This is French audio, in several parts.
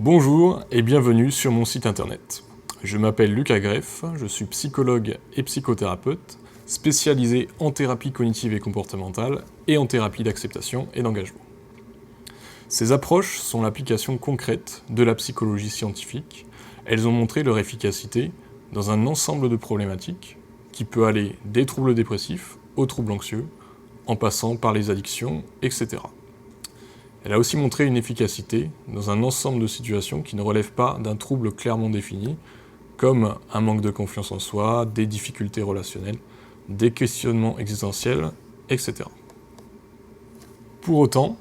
Bonjour et bienvenue sur mon site internet. Je m'appelle Lucas Greff, je suis psychologue et psychothérapeute, spécialisé en thérapie cognitive et comportementale et en thérapie d'acceptation et d'engagement. Ces approches sont l'application concrète de la psychologie scientifique. Elles ont montré leur efficacité dans un ensemble de problématiques qui peut aller des troubles dépressifs aux troubles anxieux, en passant par les addictions, etc. Elle a aussi montré une efficacité dans un ensemble de situations qui ne relèvent pas d'un trouble clairement défini, comme un manque de confiance en soi, des difficultés relationnelles, des questionnements existentiels, etc. Pour autant,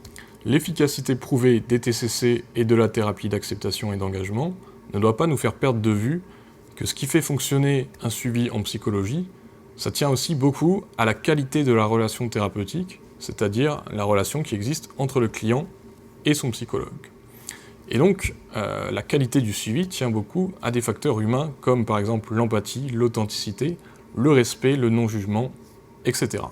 l'efficacité prouvée des TCC et de la thérapie d'acceptation et d'engagement ne doit pas nous faire perdre de vue que ce qui fait fonctionner un suivi en psychologie, ça tient aussi beaucoup à la qualité de la relation thérapeutique, c'est-à-dire la relation qui existe entre le client et son psychologue. Et donc, la qualité du suivi tient beaucoup à des facteurs humains comme par exemple l'empathie, l'authenticité, le respect, le non-jugement, etc.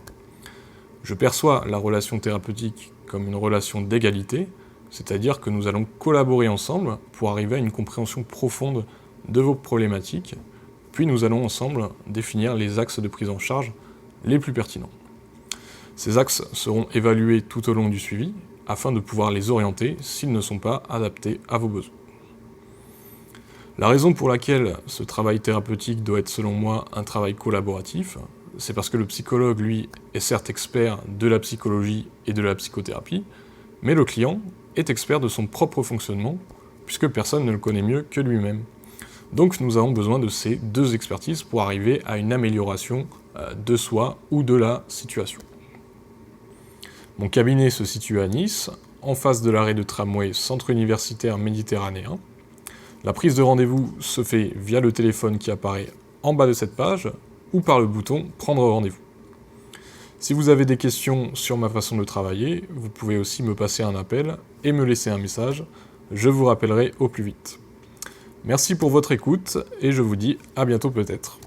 Je perçois la relation thérapeutique comme une relation d'égalité, c'est-à-dire que nous allons collaborer ensemble pour arriver à une compréhension profonde de vos problématiques, puis nous allons ensemble définir les axes de prise en charge les plus pertinents. Ces axes seront évalués tout au long du suivi, afin de pouvoir les orienter s'ils ne sont pas adaptés à vos besoins. La raison pour laquelle ce travail thérapeutique doit être selon moi un travail collaboratif, c'est parce que le psychologue, lui, est certes expert de la psychologie et de la psychothérapie, mais le client est expert de son propre fonctionnement, puisque personne ne le connaît mieux que lui-même. Donc nous avons besoin de ces deux expertises pour arriver à une amélioration de soi ou de la situation. Mon cabinet se situe à Nice, en face de l'arrêt de tramway Centre universitaire méditerranéen. La prise de rendez-vous se fait via le téléphone qui apparaît en bas de cette page ou par le bouton « Prendre rendez-vous ». Si vous avez des questions sur ma façon de travailler, vous pouvez aussi me passer un appel et me laisser un message. Je vous rappellerai au plus vite. Merci pour votre écoute et je vous dis à bientôt peut-être.